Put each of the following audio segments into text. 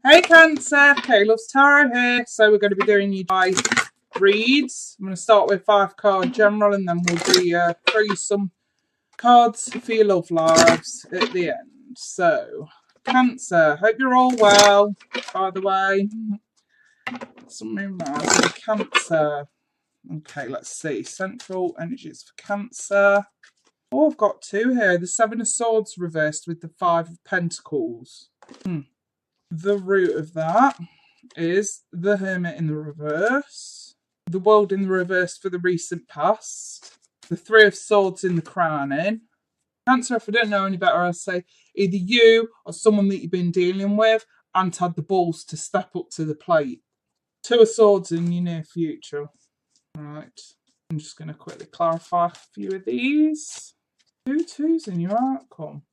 Hey Cancer, Kate Loves Tarot here. So we're going to be doing you guys reads. I'm going to start with 5-card general and then we'll throw you some cards for your love lives at the end. So, Cancer, hope you're all well, by the way. Something nice for Cancer. Okay, let's see. Central energies for Cancer. Oh, I've got two here. The 7 of Swords reversed with the 5 of Pentacles. The root of that is the Hermit in the reverse, the World in the reverse for the recent past, the 3 of Swords in the crowning. Cancer, if I don't know any better, I'll say either you or someone that you've been dealing with and had the balls to step up to the plate. 2 of Swords in your near future. Right, I'm just going to quickly clarify a few of these. 2 2s in your outcome.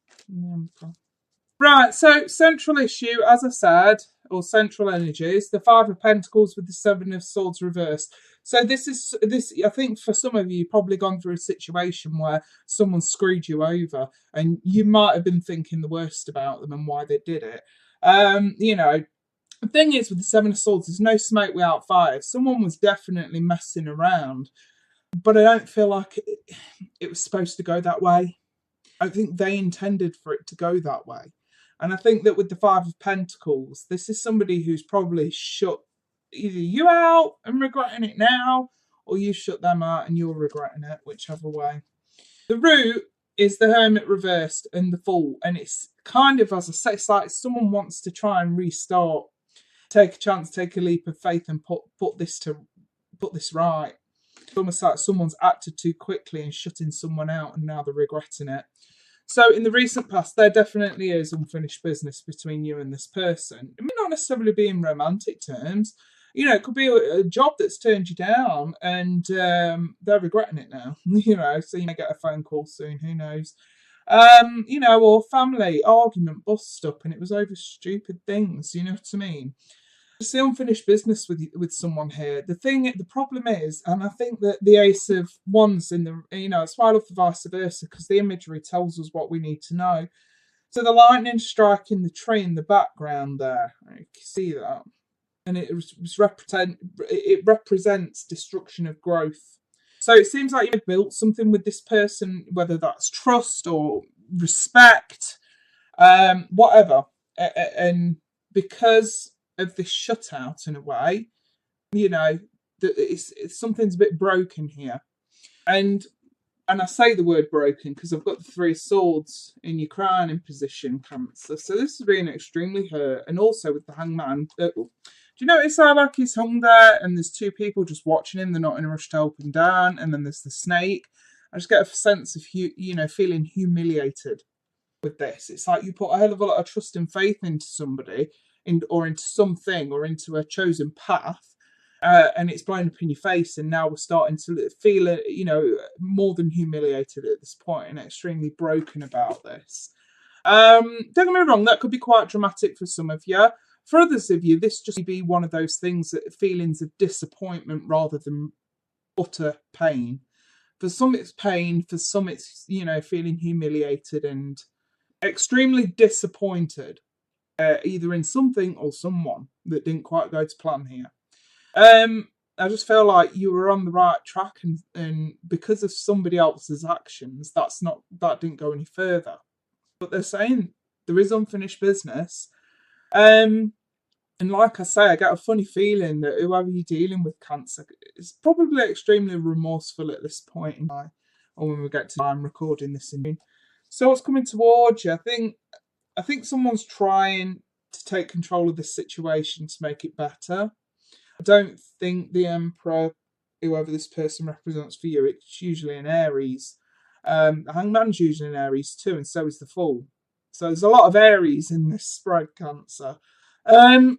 Right, so central issue, as I said, or central energies, the 5 of Pentacles with the 7 of Swords reversed. So this, I think for some of you, you've probably gone through a situation where someone screwed you over and you might have been thinking the worst about them and why they did it. You know, the thing is with the 7 of Swords, there's no smoke without fire. Someone was definitely messing around, but I don't feel like it was supposed to go that way. I think they intended for it to go that way. And I think that with the 5 of Pentacles, this is somebody who's probably shut either you out and regretting it now, or you shut them out and you're regretting it, whichever way. The root is the Hermit reversed and the Fool. And it's kind of, as I say, it's like someone wants to try and restart, take a chance, take a leap of faith and put this right. It's almost like someone's acted too quickly and shutting someone out and now they're regretting it. So in the recent past, there definitely is unfinished business between you and this person. It may not necessarily be in romantic terms. You know, it could be a job that's turned you down and they're regretting it now. You know, so you may get a phone call soon, who knows. You know, or family argument, bust up, and it was over stupid things, you know what I mean? Just the unfinished business with someone here. The problem is, and I think that the Ace of Wands in the, you know, it's why I love the vice versa, because the imagery tells us what we need to know. So the lightning striking the tree in the background there, you can see that, and it represents destruction of growth. So it seems like you've built something with this person, whether that's trust or respect, whatever, and because of this shutout in a way, you know, it's something's a bit broken here. And I say the word broken because I've got the 3 of Swords in your crowning position, Cancer. So this is being extremely hurt. And also with the Hangman, do you notice how like he's hung there and there's 2 people just watching him, they're not in a rush to help him down, and then there's the snake. I just get a sense of, you know, feeling humiliated with this. It's like you put a hell of a lot of trust and faith into somebody, or into something, or into a chosen path, and it's blown up in your face, and now we're starting to feel, you know, more than humiliated at this point and extremely broken about this. Don't get me wrong, that could be quite dramatic for some of you. For others of you, this just be one of those things, that feelings of disappointment rather than utter pain. For some it's pain, for some it's, you know, feeling humiliated and extremely disappointed. Either in something or someone that didn't quite go to plan here. I just feel like you were on the right track, and because of somebody else's actions, that didn't go any further. But they're saying there is unfinished business. And like I say, I get a funny feeling that whoever you're dealing with, Cancer, is probably extremely remorseful at this point in time, or when we get to time recording this in. So what's coming towards you? I think someone's trying to take control of this situation to make it better. I don't think the Emperor, whoever this person represents for you, it's usually an Aries. The Hangman's usually an Aries too, and so is the Fool. So there's a lot of Aries in this spread, Cancer. I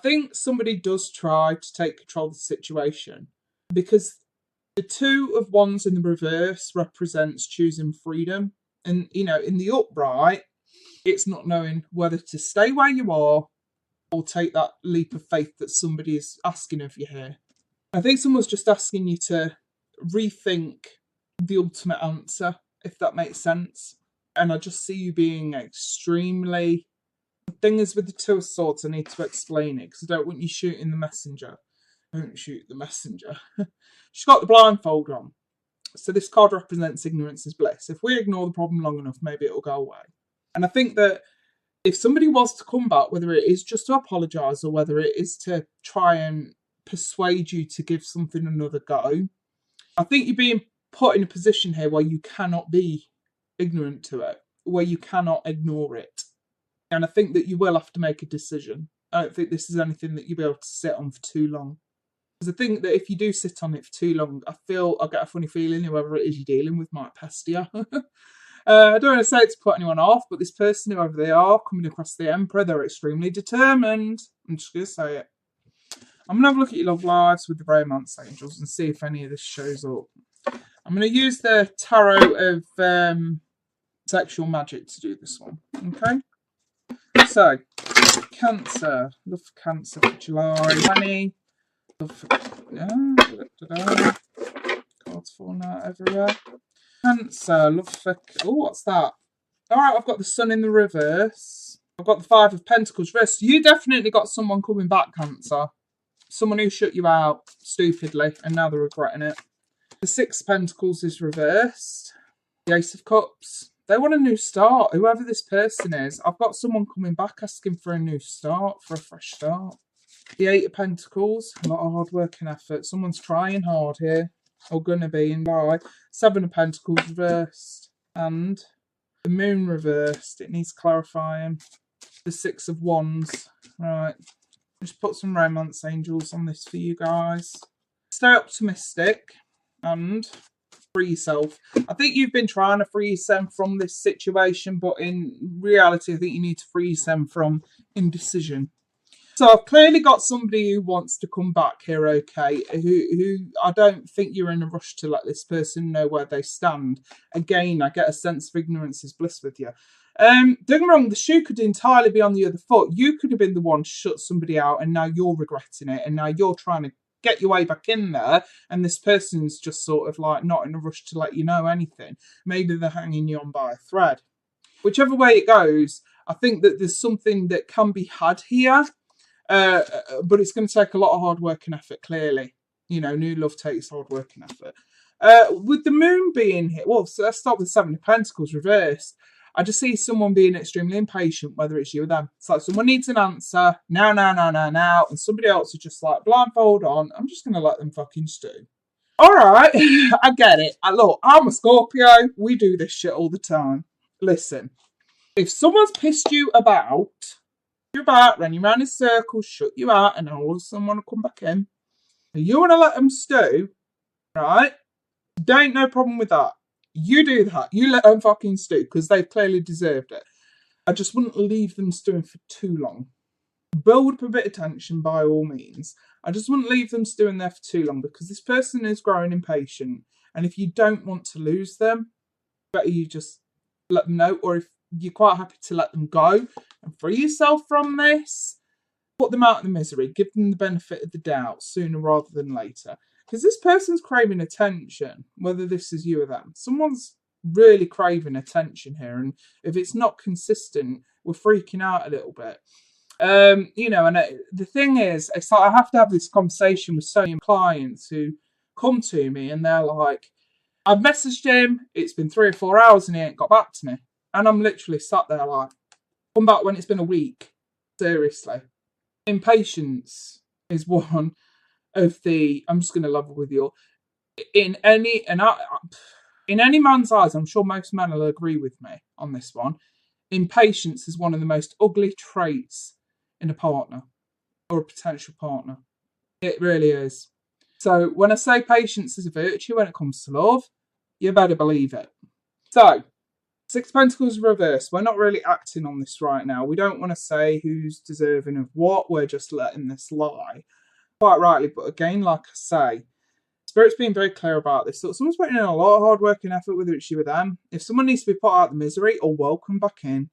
think somebody does try to take control of the situation, because the 2 of Wands in the reverse represents choosing freedom. And, you know, in the upright, it's not knowing whether to stay where you are or take that leap of faith that somebody is asking of you here. I think someone's just asking you to rethink the ultimate answer, if that makes sense. And I just see you being extremely thing is with the Two of Swords, I need to explain it because I don't want you shooting the messenger. Don't shoot the messenger. She's got the blindfold on. So this card represents ignorance is bliss. If we ignore the problem long enough, maybe it'll go away. And I think that if somebody was to come back, whether it is just to apologise or whether it is to try and persuade you to give something another go, I think you're being put in a position here where you cannot be ignorant to it, where you cannot ignore it. And I think that you will have to make a decision. I don't think this is anything that you'll be able to sit on for too long. Because I think that if you do sit on it for too long, I get a funny feeling whoever it is you're dealing with might pest you. I don't want to say it to put anyone off, but this person, whoever they are, coming across the Emperor, they're extremely determined. I'm just going to say it. I'm going to have a look at your love lives with the Romance Angels and see if any of this shows up. I'm going to use the Tarot of Sexual Magic to do this one. Okay? So, Cancer. Love for Cancer for July. Money. Love for... Cards falling out everywhere. Cancer. Love for... Oh, what's that? Alright, I've got the Sun in the reverse. I've got the Five of Pentacles reversed. You definitely got someone coming back, Cancer. Someone who shut you out stupidly and now they're regretting it. The Six of Pentacles is reversed. The Ace of Cups. They want a new start. Whoever this person is, I've got someone coming back asking for a new start, for a fresh start. The Eight of Pentacles. A lot of hard work and effort. Someone's trying hard here. Or gonna be in July. Seven of Pentacles reversed. And the Moon reversed. It needs clarifying. The Six of Wands. Right. Just put some Romance Angels on this for you guys. Stay optimistic and free yourself. I think you've been trying to free yourself from this situation, but in reality, I think you need to free yourself from indecision. So I've clearly got somebody who wants to come back here, okay, who I don't think you're in a rush to let this person know where they stand. Again, I get a sense of ignorance is bliss with you. Don't get me wrong, the shoe could entirely be on the other foot. You could have been the one to shut somebody out and now you're regretting it and now you're trying to get your way back in there and this person's just sort of like not in a rush to let you know anything. Maybe they're hanging you on by a thread. Whichever way it goes, I think that there's something that can be had here, but it's going to take a lot of hard work and effort, clearly. You know, new love takes hard work and effort. With the Moon being here, well, so let's start with Seven of Pentacles reversed. I just see someone being extremely impatient, whether it's you or them. It's like someone needs an answer now, and somebody else is just like, blindfold on, I'm just going to let them fucking stew. All right, I get it. Look, I'm a Scorpio. We do this shit all the time. Listen, if someone's pissed you about, you're about, run you around in circles, shut you out, and then all of a sudden want to come back in, and you want to let them stew, right? There ain't no problem with that. You do that. You let them fucking stew because they've clearly deserved it. I just wouldn't leave them stewing for too long. Build up a bit of tension by all means. I just wouldn't leave them stewing there for too long because this person is growing impatient. And if you don't want to lose them, better you just let them know. Or if you're quite happy to let them go and free yourself from this, put them out of the misery. Give them the benefit of the doubt sooner rather than later. Because this person's craving attention, whether this is you or them. Someone's really craving attention here. And if it's not consistent, we're freaking out a little bit. You know, and the thing is, it's like I have to have this conversation with so many clients who come to me and they're like, I've messaged him, it's been 3 or 4 hours and he ain't got back to me. And I'm literally sat there like, come back when it's been a week. Seriously. Impatience is one of the, I'm just going to level with you. In any man's eyes, I'm sure most men will agree with me on this one. Impatience is one of the most ugly traits in a partner or a potential partner. It really is. So when I say patience is a virtue when it comes to love, you better believe it. So, Six of Pentacles reverse. We're not really acting on this right now. We don't want to say who's deserving of what. We're just letting this lie. Quite rightly, but again, like I say, Spirit's being very clear about this. So someone's putting in a lot of hard work and effort, whether it's you or them. If someone needs to be put out of the misery or welcome back in,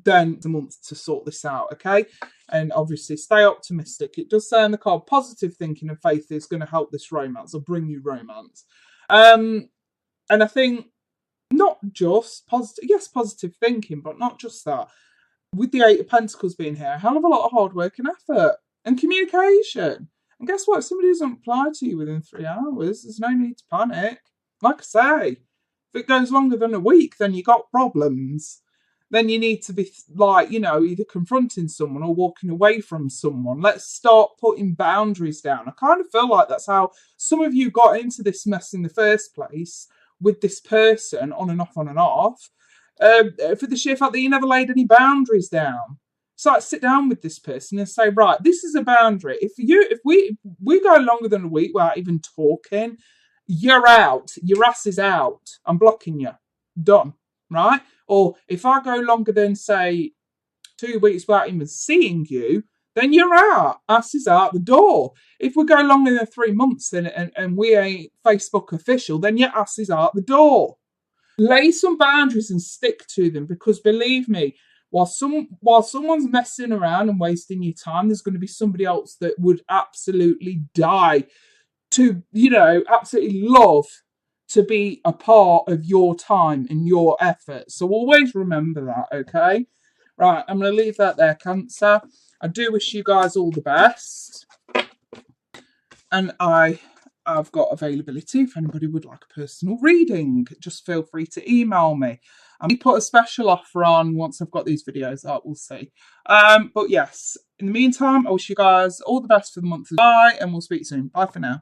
then it's a month to sort this out, okay? And obviously stay optimistic. It does say in the card, positive thinking and faith is going to help this romance or bring you romance. And I think not just positive, yes, positive thinking, but not just that. with the Eight of Pentacles being here, a hell of a lot of hard work and effort and communication. And guess what? If somebody doesn't reply to you within 3 hours, there's no need to panic. Like I say, if it goes longer than a week, then you got problems. Then you need to be like, either confronting someone or walking away from someone. Let's start putting boundaries down. I kind of feel like that's how some of you got into this mess in the first place with this person, on and off, on and off. For the sheer fact that you never laid any boundaries down. So sit down with this person and say, right, this is a boundary. If we go longer than a week without even talking, you're out. Your ass is out. I'm blocking you. Done. Right? Or if I go longer than, say, 2 weeks without even seeing you, then you're out. Ass is out the door. If we go longer than 3 months and we ain't Facebook official, then your ass is out the door. Lay some boundaries and stick to them, because believe me, while someone's messing around and wasting your time, there's going to be somebody else that would absolutely die to, absolutely love to be a part of your time and your effort. So always remember that, okay? Right, I'm going to leave that there, Cancer. I do wish you guys all the best. And I've got availability if anybody would like a personal reading. Just feel free to email me. I may put a special offer on once I've got these videos out, we'll see. But yes, in the meantime, I wish you guys all the best for the month of July, and we'll speak soon. Bye for now.